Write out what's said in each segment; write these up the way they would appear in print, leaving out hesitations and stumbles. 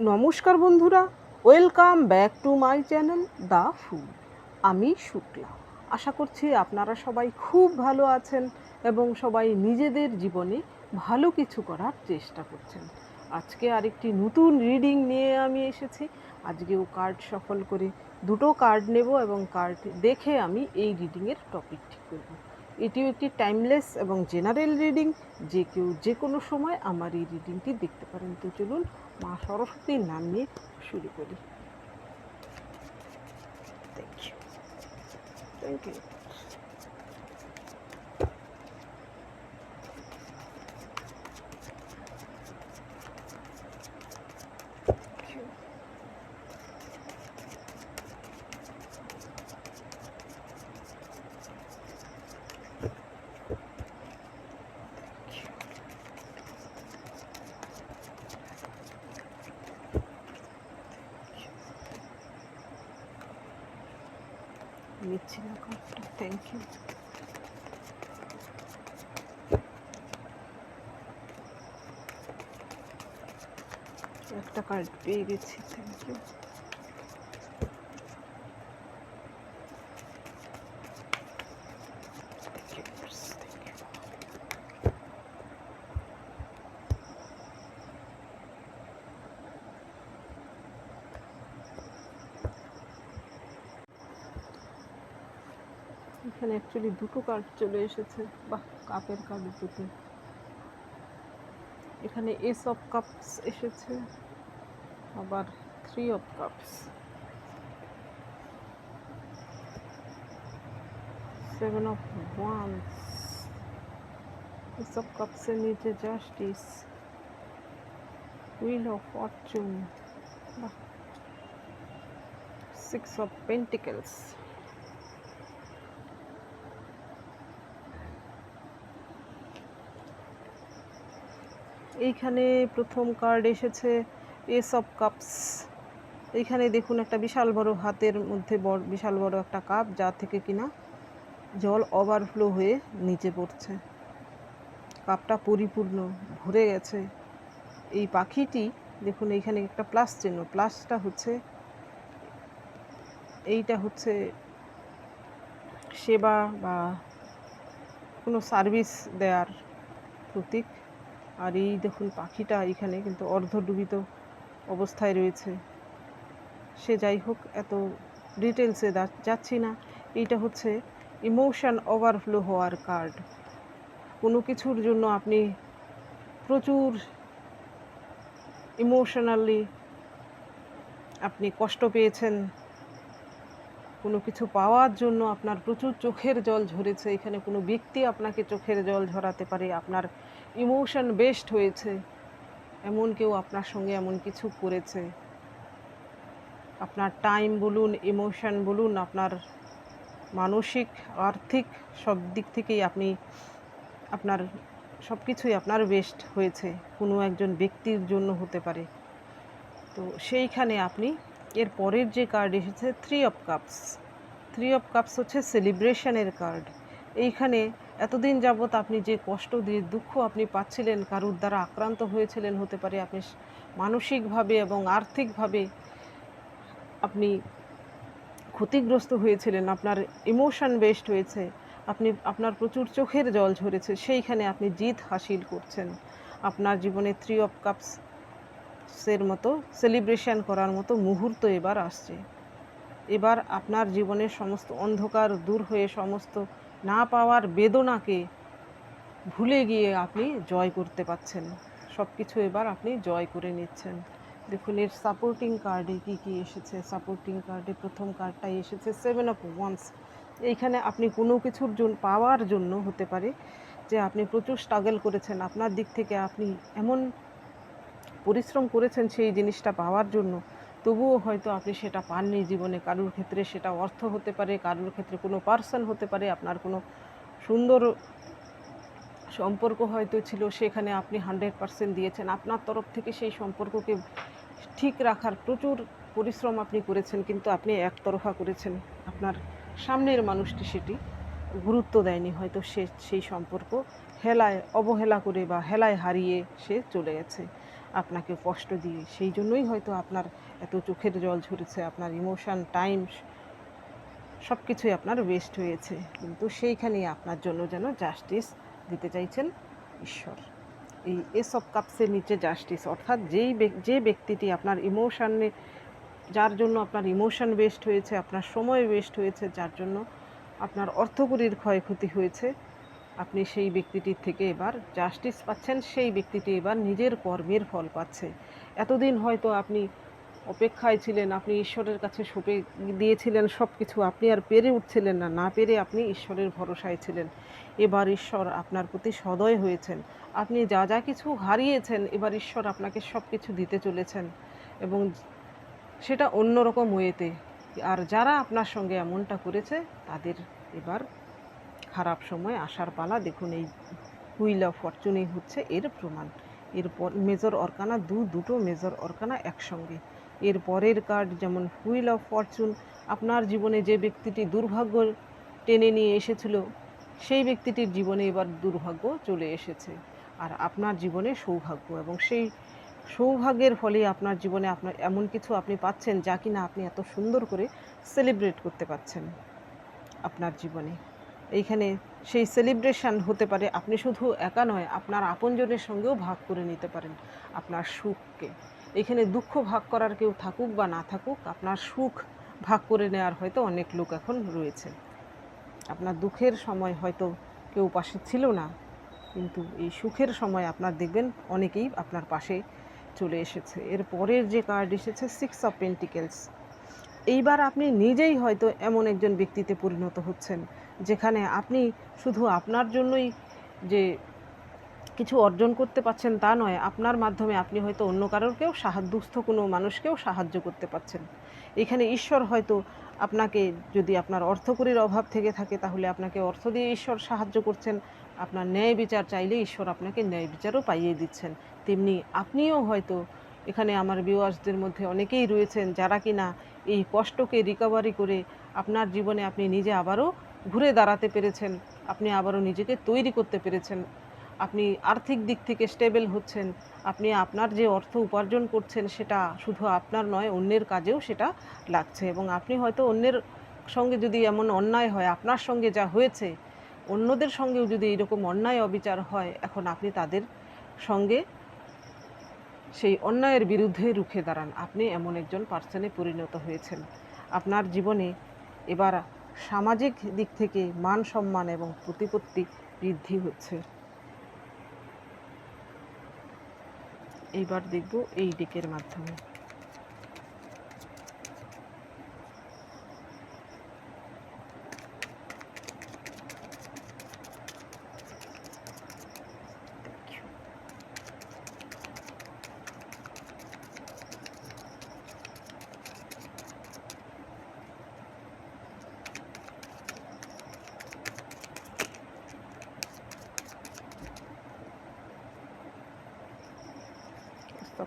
নমস্কার বন্ধুরা, welcome back to my channel the full. আমি শুক্লা। আশা করছি আপনারা সবাই খুব ভালো আছেন এবং সবাই নিজেদের জীবনে ভালো কিছু করার চেষ্টা করছেন। আজকে আরেকটি নতুন রিডিং নিয়ে আমি এসেছি। আজকেও কার্ড সফল করে দুটো কার্ড নেব এবং কার্ড দেখে আমি এই রিডিংয়ের টপিক ঠিক করব। এটিও একটি টাইমলেস এবং জেনারেল রিডিং, যে কেউ যে কোনো সময় আমার এই রিডিংটি দেখতে পারেন। তো চলুন মা সরস্বতীর নাম নিয়ে শুরু করি। Thank you, thank you. নিচ্ছি না কার্ডটা, থ্যাংক ইউ। একটা কার্ড পেয়ে গেছি, থ্যাংক ইউ। এখানে অ্যাকচুয়ালি দুটো কার্ড চলে এসেছে, বাহ, কাপের কার্ড দুটো। এখানে এস অফ কাপস এসেছে, আবার 3 of cups, 7 of wands, ace of কাপসের নিচে জাস্টিস, হুইল অফ ফরচুন, বাহ, 6 অফ পেন্টিকলস। এইখানে প্রথম কার্ড এসেছে এস অফ কাপস। এইখানে দেখুন একটা বিশাল বড় হাতের মধ্যে বিশাল বড় একটা কাপ, যা থেকে কিনা জল ওভারফ্লো হয়ে নিচে পড়ছে। কাপটা পরিপূর্ণ ভরে গেছে। এই পাখিটি দেখুন এইখানে একটা প্লাস চিহ্ন, প্লাসটা হচ্ছে এইটা হচ্ছে সেবা বা কোনো সার্ভিস দেওয়ার প্রতীক। আর এই দেখুন পাখিটা এখানে কিন্তু অর্ধডুবিত অবস্থায় রয়েছে। সে যাই হোক, এত ডিটেলসে যাচ্ছি না। এইটা হচ্ছে ইমোশন ওভারফ্লো হওয়ার কার্ড। কোনো কিছুর জন্য আপনি প্রচুর ইমোশনালি আপনি কষ্ট পেয়েছেন, কোনো কিছু পাওয়ার জন্য আপনার প্রচুর চোখের জল ঝরেছে। এখানে কোনো ব্যক্তি আপনাকে চোখের জল ঝরাতে পারে, আপনার ইমোশন বেস্ট হয়েছে, এমন কেউ আপনার সঙ্গে এমন কিছু করেছে। আপনার টাইম বলুন, ইমোশন বলুন, আপনার মানসিক, আর্থিক সব দিক থেকেই আপনার সব কিছুই আপনার বেস্ট হয়েছে। কোনো একজন ব্যক্তির জন্য হতে পারে। তো সেইখানে আপনি এর পরের যে কার্ড এসেছে 3 অফ কাপস। 3 অফ কাপস হচ্ছে সেলিব্রেশনের কার্ড। এইখানে এতদিন যাবৎ আপনি যে কষ্ট দিয়ে দুঃখ আপনি পাচ্ছিলেন, কারুর দ্বারা আক্রান্ত হয়েছিলেন হতে পারে, আপনি মানসিকভাবে এবং আর্থিকভাবে আপনি ক্ষতিগ্রস্ত হয়েছিলেন, আপনার ইমোশন বেস্ট হয়েছে, আপনার প্রচুর চোখের জল ঝরেছে, সেইখানে আপনি জিত হাসিল করছেন। আপনার জীবনে 3 অফ কাপসের মতো সেলিব্রেশন করার মতো মুহূর্ত এবার আসছে। এবার আপনার জীবনের সমস্ত অন্ধকার দূর হয়ে সমস্ত না পাওয়ার বেদনাকে ভুলে গিয়ে আপনি জয় করতে পারছেন। সব কিছু এবার আপনি জয় করে নিচ্ছেন। দেখুন এর সাপোর্টিং কার্ডে কী কী এসেছে। সাপোর্টিং কার্ডে প্রথম কার্ডটাই এসেছে 7 অফ ওয়ান্স। এইখানে আপনি কোনো কিছুর জন্য পাওয়ার জন্য হতে পারে যে আপনি প্রচুর স্ট্রাগল করেছেন, আপনার দিক থেকে আপনি এমন পরিশ্রম করেছেন সেই জিনিসটা পাওয়ার জন্য, তবুও হয়তো আপনি সেটা পাননি জীবনে। কারোর ক্ষেত্রে সেটা অর্থ হতে পারে, কারোর ক্ষেত্রে কোনো পার্সন হতে পারে, আপনার কোনো সুন্দর সম্পর্ক হয়তো ছিল, সেখানে আপনি 100% দিয়েছেন আপনার তরফ থেকে। সেই সম্পর্ককে ঠিক রাখার প্রচুর পরিশ্রম আপনি করেছেন, কিন্তু আপনি একতরফা করেছেন। আপনার সামনের মানুষটি সেটি গুরুত্ব দেয়নি, হয়তো সে সেই সম্পর্ক অবহেলা করে বা হেলায় হারিয়ে সে চলে গেছে। আপনাকে কষ্ট দিয়ে। সেই জন্যই হয়তো আপনার এত চোখের জল ঝরেছে, আপনার ইমোশন, টাইম সব কিছুই আপনার ওয়েস্ট হয়েছে। কিন্তু সেইখানেই আপনার জন্য যেন জাস্টিস দিতে চাইছেন ঈশ্বর। এই এস অফ কাপসের নিচে জাস্টিস, অর্থাৎ যে ব্যক্তিটি আপনার ইমোশনে, যার জন্য আপনার ইমোশন ওয়েস্ট হয়েছে, আপনার সময় ওয়েস্ট হয়েছে, যার জন্য আপনার অর্থকরীর ক্ষয়ক্ষতি হয়েছে, আপনি সেই ব্যক্তিটির থেকে এবার জাস্টিস পাচ্ছেন। সেই ব্যক্তিটি এবার নিজের কর্মের ফল পাচ্ছে। এতদিন হয়তো আপনি অপেক্ষায় ছিলেন, আপনি ঈশ্বরের কাছে সঁপে দিয়েছিলেন সব কিছু, আপনি আর পেরে উঠছিলেন না, না পেরে আপনি ঈশ্বরের ভরসায় ছিলেন। এবার ঈশ্বর আপনার প্রতি সদয় হয়েছেন। আপনি যা যা কিছু হারিয়েছেন, এবার ঈশ্বর আপনাকে সব কিছু দিতে চলেছেন, এবং সেটা অন্যরকম ওয়েতে। আর যারা আপনার সঙ্গে এমনটা করেছে, তাদের এবার খারাপ সময় আসার পালা। দেখুন, এই হুইল অফ ফরচুনই হচ্ছে এর প্রমাণ। এরপর মেজর অরকানা, দুটো মেজর অরকানা একসঙ্গে। এর পরের কার্ড যেমন হুইল অফ ফরচুন, আপনার জীবনে যে ব্যক্তিটি দুর্ভাগ্য টেনে নিয়ে এসেছিল, সেই ব্যক্তিটির জীবনে এবার দুর্ভাগ্য চলে এসেছে, আর আপনার জীবনে সৌভাগ্য। এবং সেই সৌভাগ্যের ফলে আপনার জীবনে আপনার এমন কিছু আপনি পাচ্ছেন, যা কিনা আপনি এত সুন্দর করে সেলিব্রেট করতে পারছেন আপনার জীবনে। এইখানে সেই সেলিব্রেশন হতে পারে, আপনি শুধু একা নয়, আপনার আপনজনের সঙ্গেও ভাগ করে নিতে পারেন আপনার সুখকে। এখানে দুঃখ ভাগ করার কেউ থাকুক বা না থাকুক, আপনার সুখ ভাগ করে নেওয়ার হয়তো অনেক লোক এখন রয়েছে। আপনার দুঃখের সময় হয়তো কেউ পাশে ছিল না, কিন্তু এই সুখের সময় আপনার দেখবেন অনেকেই আপনার পাশে চলে এসেছে। এর পরের যে কার্ড এসেছে 6 অফ পেন্টিকেলস। এইবার আপনি নিজেই হয়তো এমন একজন ব্যক্তিতে পরিণত হচ্ছেন, যেখানে আপনি শুধু আপনার জন্যই যে কিছু অর্জন করতে পারছেন তা নয়, আপনার মাধ্যমে আপনি হয়তো অন্য কারোরকেও দুস্থ কোনো মানুষকেও সাহায্য করতে পারছেন। এখানে ঈশ্বর হয়তো আপনাকে, যদি আপনার অর্থকরীর অভাব থেকে থাকে, তাহলে আপনাকে অর্থ দিয়ে ঈশ্বর সাহায্য করছেন। আপনার ন্যায় বিচার চাইলে ঈশ্বর আপনাকে ন্যায় বিচারও পাইয়ে দিচ্ছেন। তেমনি আপনিও হয়তো, এখানে আমার ভিউয়ার্সদের মধ্যে অনেকেই রয়েছেন যারা কিনা এই কষ্টকে রিকভারি করে আপনার জীবনে আপনি নিজে আবারও ঘুরে দাঁড়াতে পেরেছেন, আপনি আবারও নিজেকে তৈরি করতে পেরেছেন, আপনি আর্থিক দিক থেকে স্টেবল হচ্ছেন, আপনি আপনার যে অর্থ উপার্জন করছেন সেটা শুধু আপনার নয়, অন্যের কাজেও সেটা লাগছে। এবং আপনি হয়তো অন্যের সঙ্গে যদি এমন অন্যায় হয়, আপনার সঙ্গে যা হয়েছে, অন্যদের সঙ্গেও যদি এরকম অন্যায় অবিচার হয়, এখন আপনি তাদের সঙ্গে সেই অন্যায়ের বিরুদ্ধে রুখে দাঁড়ান। আপনি এমন একজন পার্সনে পরিণত হয়েছেন। আপনার জীবনে এবার সামাজিক দিক থেকে মান সম্মান এবং প্রতিপত্তি বৃদ্ধি হচ্ছে। এইবার দেখব এই ডেকের মাধ্যমে।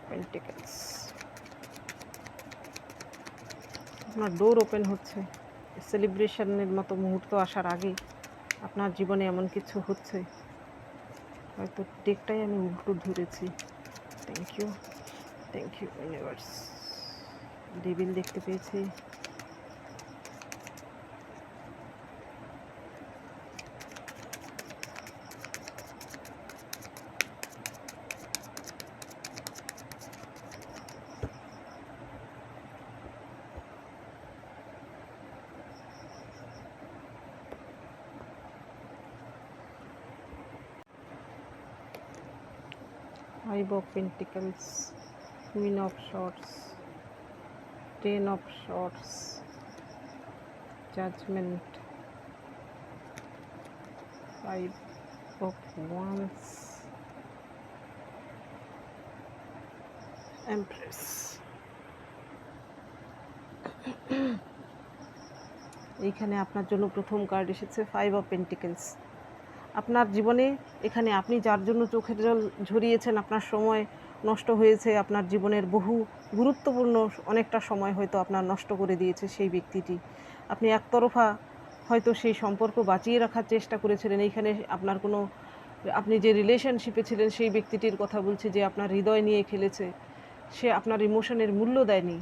পেন্টিকেলস, আপনার ডোর ওপেন হচ্ছে। সেলিব্রেশনের মতো মুহূর্ত আসার আগে আপনার জীবনে এমন কিছু হচ্ছে, হয়তো ডেকটাই আমি উল্টো ধরেছি। Thank you universe. ডেভিল দেখতে পেয়েছি, 5 of Pentacles, Queen of Swords, 10 of Swords, Judgment, 5 of Wands, Empress। এইখানে আপনার জন্য প্রথম কার্ড এসেছে 5 অফ পেন্টিকেলস। আপনার জীবনে এখানে আপনি যার জন্য চোখের জল ঝরিয়েছেন, আপনার সময় নষ্ট হয়েছে, আপনার জীবনের বহু গুরুত্বপূর্ণ অনেকটা সময় হয়তো আপনার নষ্ট করে দিয়েছে সেই ব্যক্তিটি। আপনি একতরফা হয়তো সেই সম্পর্ক বাঁচিয়ে রাখার চেষ্টা করেছিলেন। এইখানে আপনার কোনো আপনি যে রিলেশনশিপে ছিলেন সেই ব্যক্তিটির কথা বলছি, যে আপনার হৃদয় নিয়ে খেলেছে, সে আপনার ইমোশনের মূল্য দেয়নি।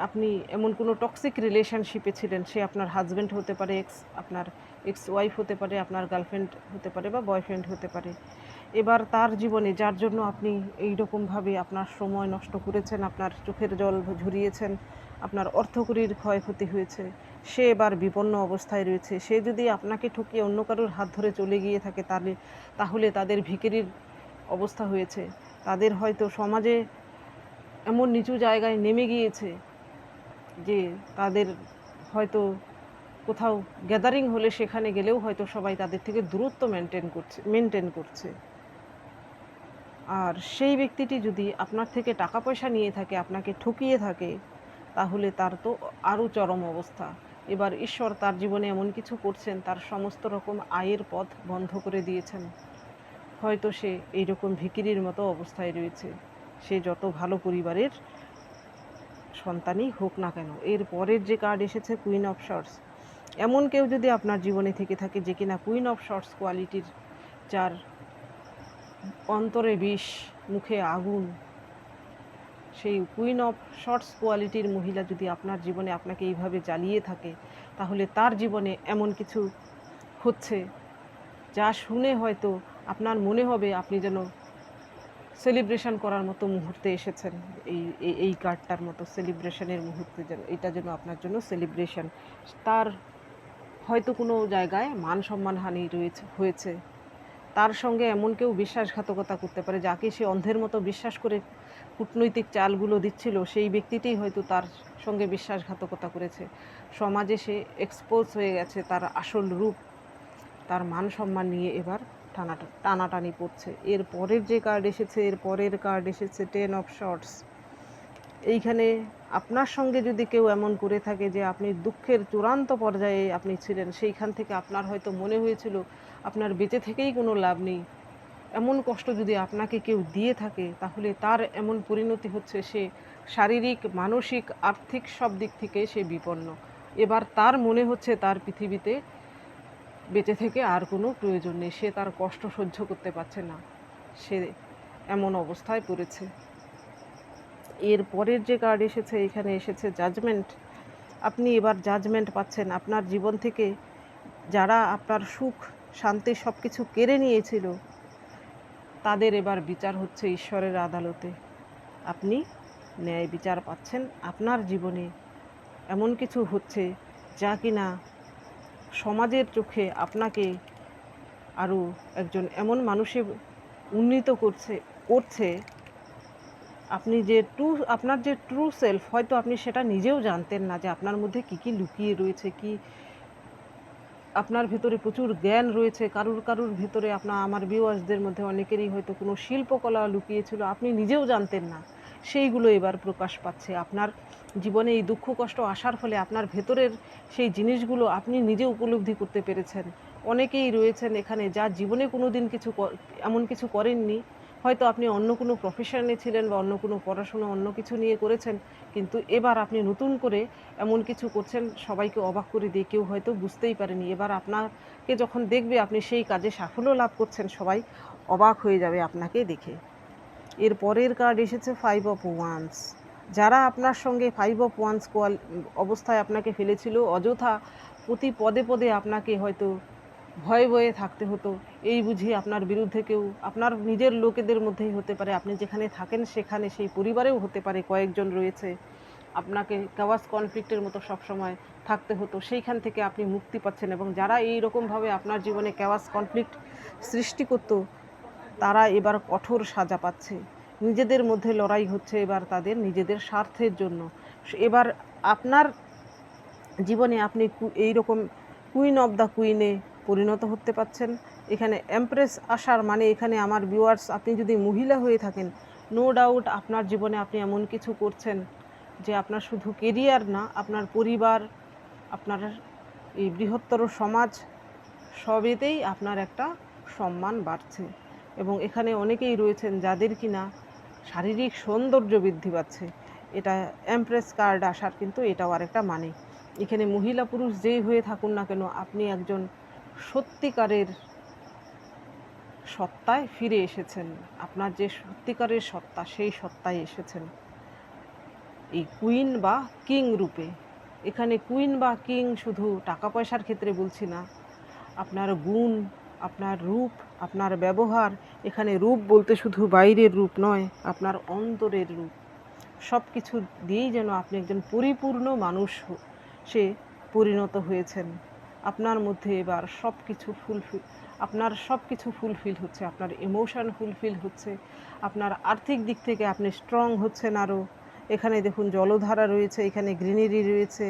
আপনি এমন কোনো টক্সিক রিলেশনশিপে ছিলেন, সে আপনার হাজব্যান্ড হতে পারে, আপনার এক্স ওয়াইফ হতে পারে, আপনার গার্লফ্রেন্ড হতে পারে বা বয়ফ্রেন্ড হতে পারে। এবার তার জীবনে, যার জন্য আপনি এই রকমভাবে আপনার সময় নষ্ট করেছেন, আপনার চোখের জল ঝরিয়েছেন, আপনার অর্থকড়ির ক্ষয়ক্ষতি হয়েছে, সে এবার বিপন্ন অবস্থায় রয়েছে। সে যদি আপনাকে ঠকিয়ে অন্য কারোর হাত ধরে চলে গিয়ে থাকে, তাহলে তাদের ভিখিরির অবস্থা হয়েছে। তাদের হয়তো সমাজে এমন নিচু জায়গায় নেমে গিয়েছে যে তাদের হয়তো কোথাও গ্যাদারিং হলে সেখানে গেলেও হয়তো সবাই তাদের থেকে দূরত্ব মেনটেন করছে। আর সেই ব্যক্তিটি যদি আপনার থেকে টাকা পয়সা নিয়ে থাকে, আপনাকে ঠকিয়ে থাকে, তাহলে তার তো আরও চরম অবস্থা। এবার ঈশ্বর তার জীবনে এমন কিছু করছেন, তার সমস্ত রকম আয়ের পথ বন্ধ করে দিয়েছেন। হয়তো সে এইরকম ভিখিরির মতো অবস্থায় রয়েছে, সে যত ভালো পরিবারের সন্তানই হোক না কেন। এর পরের যে কার্ড এসেছে কুইন অফ শর্টস, এমন কেউ যদি আপনার জীবনে থেকে থাকে যে কিনা কুইন অফ শর্টস কোয়ালিটির, যার অন্তরে বিষ, মুখে আগুন, সেই কুইন অফ শর্টস কোয়ালিটির মহিলা যদি আপনার জীবনে আপনাকে এইভাবে জ্বালিয়ে থাকে, তাহলে তার জীবনে এমন কিছু হচ্ছে যা শুনে হয়তো আপনার মনে হবে আপনি যেন সেলিব্রেশন করার মতো মুহূর্তে এসেছেন। এই কার্ডটার মতো সেলিব্রেশনের মুহূর্তে, যেন এটা যেন আপনার জন্য সেলিব্রেশন। তার হয়তো কোনো জায়গায় মান সম্মানহানি হয়েছে, তার সঙ্গে এমন কেউ বিশ্বাসঘাতকতা করতে পারে, যাকে সে অন্ধের মতো বিশ্বাস করে কূটনৈতিক চালগুলো দিচ্ছিল, সেই ব্যক্তিটিই হয়তো তার সঙ্গে বিশ্বাসঘাতকতা করেছে। সমাজে সে এক্সপোজ হয়ে গেছে, তার আসল রূপ, তার মান সম্মান নিয়ে এবার টানাটানি পড়ছে। এর পরের যে কার্ড এসেছে, এর পরের কার্ড এসেছে 10 অফ শর্টস। এইখানে আপনার সঙ্গে যদি কেউ এমন করে থাকে যে আপনি দুঃখের চূড়ান্ত পর্যায়ে আপনি ছিলেন, সেইখান থেকে আপনার হয়তো মনে হয়েছিল আপনার বেঁচে থেকেই কোনো লাভ নেই, এমন কষ্ট যদি আপনাকে কেউ দিয়ে থাকে, তাহলে তার এমন পরিণতি হচ্ছে সে শারীরিক, মানসিক, আর্থিক সব দিক থেকে সে বিপন্ন। এবার তার মনে হচ্ছে তার পৃথিবীতে বেঁচে থেকে আর কোনো প্রয়োজন নেই, সে তার কষ্ট সহ্য করতে পারছে না, সে এমন অবস্থায় পড়েছে। এর পরের যে কার্ড এসেছে, এখানে এসেছে জাজমেন্ট। আপনি এবার জাজমেন্ট পাচ্ছেন। আপনার জীবন থেকে যারা আপনার সুখ, শান্তি সব কিছু কেড়ে নিয়েছিল, তাদের এবার বিচার হচ্ছে ঈশ্বরের আদালতে। আপনি ন্যায় বিচার পাচ্ছেন। আপনার জীবনে এমন কিছু হচ্ছে যা কিনা সমাজের চোখে আপনাকে আরও একজন এমন মানুষে উন্নীত করছে, আপনি যে আপনার যে ট্রু সেলফ, হয়তো আপনি সেটা নিজেও জানতেন না যে আপনার মধ্যে কী কী লুকিয়ে রয়েছে, কি আপনার ভেতরে প্রচুর জ্ঞান রয়েছে। কারুর ভেতরে আমার ভিউয়ার্সদের মধ্যে অনেকেরই হয়তো কোনো শিল্পকলা লুকিয়েছিল, আপনি নিজেও জানতেন না, সেইগুলো এবার প্রকাশ পাচ্ছে। আপনার জীবনে এই দুঃখ কষ্ট আসার ফলে আপনার ভেতরের সেই জিনিসগুলো আপনি নিজে উপলব্ধি করতে পেরেছেন। অনেকেই রয়েছেন এখানে যা জীবনে কোনো দিন এমন কিছু করেননি, হয়তো আপনি অন্য কোনো প্রফেশনে ছিলেন বা অন্য কোনো পড়াশোনা অন্য কিছু নিয়ে করেছেন, কিন্তু এবার আপনি নতুন করে এমন কিছু করছেন সবাইকে অবাক করে দিয়ে, কেউ হয়তো বুঝতেই পারেনি। এবার আপনাকে যখন দেখবে আপনি সেই কাজে সাফল্য লাভ করছেন, সবাই অবাক হয়ে যাবে আপনাকে দেখে। এর পরের কার্ড এসেছে 5 অফ ওয়ান্স। যারা আপনার সঙ্গে 5 অফ ওয়ান্স অবস্থায় আপনাকে ফেলেছিল, অযথা প্রতি পদে পদে আপনাকে হয়তো ভয়ে ভয়ে থাকতে হতো, এই বুঝি আপনার বিরুদ্ধে কেউ, আপনার নিজের লোকেদের মধ্যেই হতে পারে, আপনি যেখানে থাকেন সেখানে সেই পরিবারেও হতে পারে কয়েকজন রয়েছে, আপনাকে কাওয়াস কনফ্লিক্টের মতো সবসময় থাকতে হতো, সেইখান থেকে আপনি মুক্তি পাচ্ছেন। এবং যারা এই রকমভাবে আপনার জীবনে কাওয়াস কনফ্লিক্ট সৃষ্টি করতো, তারা এবার কঠোর সাজা পাচ্ছে। নিজেদের মধ্যে লড়াই হচ্ছে এবার তাদের নিজেদের স্বার্থের জন্য। এবার আপনার জীবনে আপনি এইরকম কুইন অফ দ্য কুইনে পরিণত হতে পারছেন। এখানে এমপ্রেস আসার মানে, এখানে আমার ভিউয়ার্স, আপনি যদি মহিলা হয়ে থাকেন, নো ডাউট আপনার জীবনে আপনি এমন কিছু করছেন যে আপনার শুধু কেরিয়ার না, আপনার পরিবার, আপনার এই বৃহত্তর সমাজ, সবেতেই আপনার একটা সম্মান বাড়ছে। এবং এখানে অনেকেই রয়েছেন যাদের কিনা শারীরিক সৌন্দর্য বৃদ্ধি পাচ্ছে। এটা এমপ্রেস কার্ড আসার কিন্তু এটাও আরেকটা মানে। এখানে মহিলা পুরুষ যেই হয়ে থাকুন না কেন, আপনি একজন সত্যিকারের সত্তায় ফিরে এসেছেন, আপনার যে সত্যিকারের সত্তা সেই সত্তায় এসেছেন এই কুইন বা কিং রূপে। এখানে কুইন বা কিং শুধু টাকা পয়সার ক্ষেত্রে বলছি না, আপনার গুণ, আপনার রূপ, আপনার ব্যবহার, এখানে রূপ বলতে শুধু বাইরের রূপ নয়, আপনার অন্তরের রূপ, সব কিছু দিয়েই যেন আপনি একজন পরিপূর্ণ মানুষ সে পরিণত হয়েছেন। আপনার মধ্যে এবার সব কিছু ফুলফিল হচ্ছে, আপনার ইমোশন ফুলফিল হচ্ছে, আপনার আর্থিক দিক থেকে আপনি স্ট্রং হচ্ছেন আরও। এখানে দেখুন জলধারা রয়েছে, এখানে গ্রিনারি রয়েছে,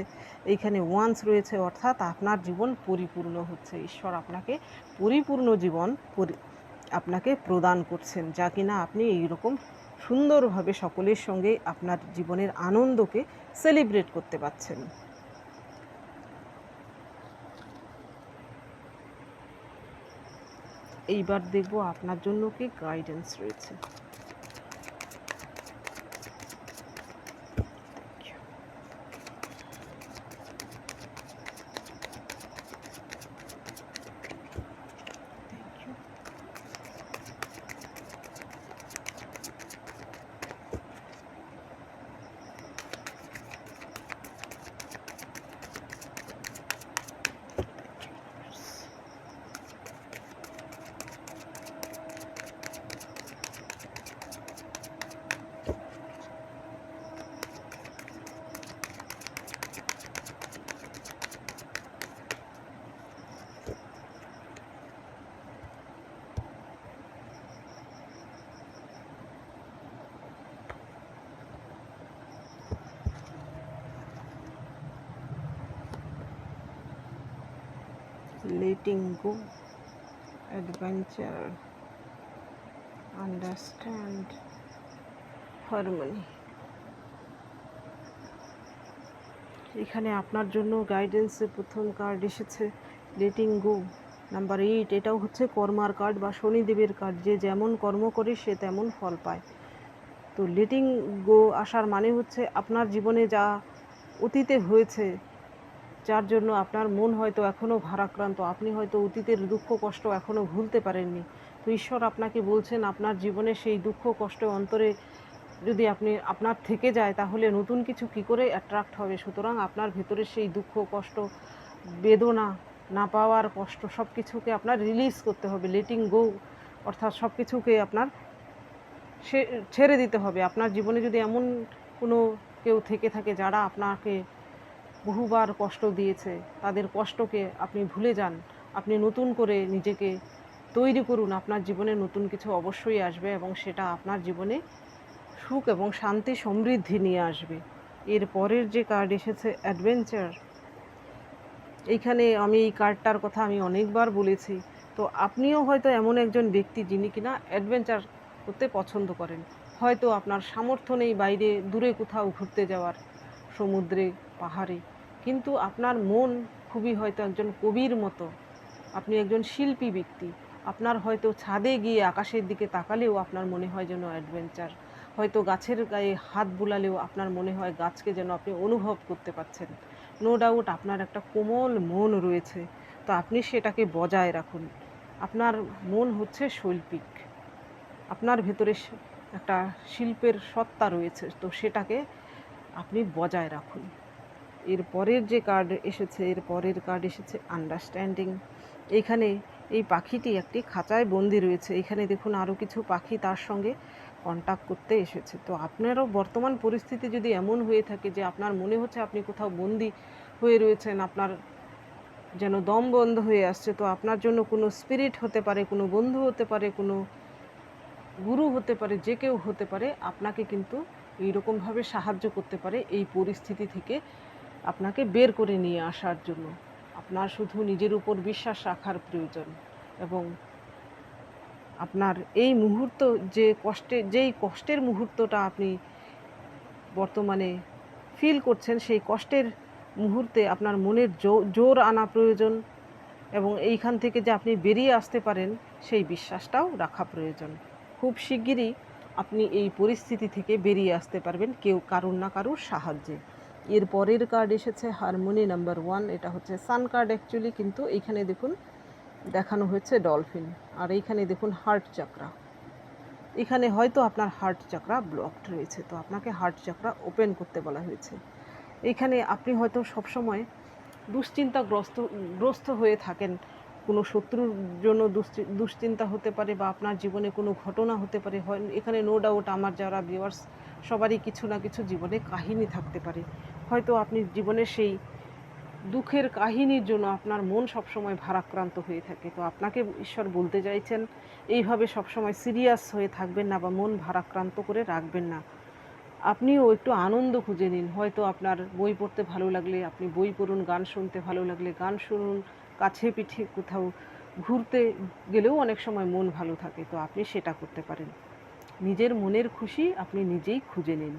এইখানে ওয়ান্স রয়েছে, অর্থাৎ আপনার জীবন পরিপূর্ণ হচ্ছে। ঈশ্বর আপনাকে পরিপূর্ণ জীবন আপনাকে প্রদান করছেন, যা কিনা আপনি এইরকম সুন্দরভাবে সকলের সঙ্গে আপনার জীবনের আনন্দকে সেলিব্রেট করতে পারছেন। এইবার দেখব আপনার জন্য কি গাইডেন্স রয়েছে। Letting go, adventure, understand, harmony। এখানে আপনার জন্য গাইডেন্সের প্রথম কার্ড এসেছে লেটিং গো, নাম্বার 8। এটাও হচ্ছে কর্মার কার্ড বা শনিদেবের কার্ড, যে যেমন কর্ম করে সে তেমন ফল পায়। তো লেটিং গো আসার মানে হচ্ছে আপনার জীবনে যা অতীতে হয়েছে, যার জন্য আপনার মন হয়তো এখনও ভারাক্রান্ত, আপনি হয়তো অতীতের দুঃখ কষ্ট এখনও ভুলতে পারেননি। তো ঈশ্বর আপনাকে বলছেন আপনার জীবনে সেই দুঃখ কষ্ট অন্তরে যদি আপনার থেকে যায়, তাহলে নতুন কিছু কি করে অ্যাট্রাক্ট হবে। সুতরাং আপনার ভেতরে সেই দুঃখ কষ্ট বেদনা না পাওয়ার কষ্ট সব কিছুকে আপনার রিলিজ করতে হবে। লেটিং গো অর্থাৎ সব কিছুকে আপনার ছেড়ে দিতে হবে। আপনার জীবনে যদি এমন কোনো কেউ থেকে থাকে যারা আপনাকে বহুবার কষ্ট দিয়েছে, তাদের কষ্টকে আপনি ভুলে যান, আপনি নতুন করে নিজেকে তৈরি করুন। আপনার জীবনে নতুন কিছু অবশ্যই আসবে এবং সেটা আপনার জীবনে সুখ এবং শান্তি সমৃদ্ধি নিয়ে আসবে। এর পরের যে কার্ড এসেছে অ্যাডভেঞ্চার, এইখানে আমি এই কার্ডটার কথা আমি অনেকবার বলেছি। তো আপনিও হয়তো এমন একজন ব্যক্তি যিনি কিনা অ্যাডভেঞ্চার করতে পছন্দ করেন। হয়তো আপনার সামর্থ্য নেই বাইরে দূরে কোথাও ঘুরতে যাওয়ার, সমুদ্রে পাহাড়ে, কিন্তু আপনার মন খুবই হয়তো একজন কবির মতো, আপনি একজন শিল্পী ব্যক্তি। আপনার হয়তো ছাদে গিয়ে আকাশের দিকে তাকালেও আপনার মনে হয় যেন অ্যাডভেঞ্চার, হয়তো গাছের গায়ে হাত বুলালেও আপনার মনে হয় গাছকে যেন আপনি অনুভব করতে পারছেন। নো ডাউট আপনার একটা কোমল মন রয়েছে, তো আপনি সেটাকে বজায় রাখুন। আপনার মন হচ্ছে শৈল্পিক, আপনার ভেতরে একটা শিল্পের সত্তা রয়েছে, তো সেটাকে আপনি বজায় রাখুন। এর পরের যে কার্ড এসেছে আন্ডারস্ট্যান্ডিং। এইখানে এই পাখিটি একটি খাঁচায় বন্দি রয়েছে। এখানে দেখুন আরও কিছু পাখি তার সঙ্গে কন্ট্যাক্ট করতে এসেছে। তো আপনারও বর্তমান পরিস্থিতি যদি এমন হয়ে থাকে যে আপনার মনে হচ্ছে আপনি কোথাও বন্দি হয়ে রয়েছেন, আপনার যেন দম বন্ধ হয়ে আসছে, তো আপনার জন্য কোনো স্পিরিট হতে পারে, কোনো বন্ধু হতে পারে, কোনো গুরু হতে পারে, যে কেউ হতে পারে, আপনাকে কিন্তু এইরকমভাবে সাহায্য করতে পারে এই পরিস্থিতি থেকে আপনাকে বের করে নিয়ে আসার জন্য। আপনার শুধু নিজের উপর বিশ্বাস রাখার প্রয়োজন এবং আপনার এই মুহূর্ত যেই কষ্টের মুহূর্তটা আপনি বর্তমানে ফিল করছেন, সেই কষ্টের মুহূর্তে আপনার মনের জোর আনা প্রয়োজন এবং এইখান থেকে যে আপনি বেরিয়ে আসতে পারেন সেই বিশ্বাসটাও রাখা প্রয়োজন। খুব শিগগিরই আপনি এই পরিস্থিতি থেকে বেরিয়ে আসতে পারবেন কারুর না কারুর সাহায্যে। এর পরের কার্ড এসেছে হারমোনি নাম্বার 1। এটা হচ্ছে সান কার্ড অ্যাকচুয়ালি, কিন্তু এইখানে দেখুন দেখানো হয়েছে ডলফিন। আর এইখানে দেখুন হার্ট চাকরা, এখানে হয়তো আপনার হার্ট চাকরা ব্লকড রয়েছে, তো আপনাকে হার্ট চাকরা ওপেন করতে বলা হয়েছে। এইখানে আপনি হয়তো সবসময় গ্রস্ত হয়ে থাকেন, কোনো শত্রুর জন্য দুশ্চিন্তা হতে পারে, বা আপনার জীবনে কোনো ঘটনা হতে পারে। হয় এখানে নো ডাউট আমার যারা ভিউয়ার্স সবারই কিছু না কিছু জীবনে কাহিনী থাকতে পারে। হয়তো আপনি জীবনের সেই দুঃখের কাহিনীর জন্য আপনার মন সবসময় ভারাক্রান্ত হয়ে থাকে। তো আপনাকে ঈশ্বর বলতে চাইছেন, এইভাবে সবসময় সিরিয়াস হয়ে থাকবেন না বা মন ভারাক্রান্ত করে রাখবেন না। আপনিও একটু আনন্দ খুঁজে নিন। হয়তো আপনার বই পড়তে ভালো লাগলে আপনি বই পড়ুন, গান শুনতে ভালো লাগলে গান শুনুন, কাছে পিঠে কোথাও ঘুরতে গেলেও অনেক সময় মন ভালো থাকে, তো আপনি সেটা করতে পারেন। নিজের মনের খুশি আপনি নিজেই খুঁজে নিন,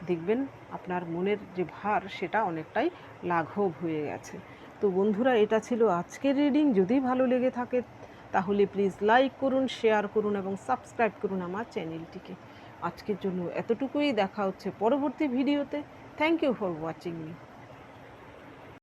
দেখবেন আপনার মনের যে ভার সেটা অনেকটাই লাঘব হয়ে গেছে। তো বন্ধুরা, এটা ছিল আজকের রিডিং। যদি ভালো লেগে থাকে তাহলে প্লিজ লাইক করুন, শেয়ার করুন এবং সাবস্ক্রাইব করুন আমার চ্যানেলটিকে। আজকের জন্য এতটুকুই, দেখা হচ্ছে পরবর্তী ভিডিওতে। Thank you for watching me.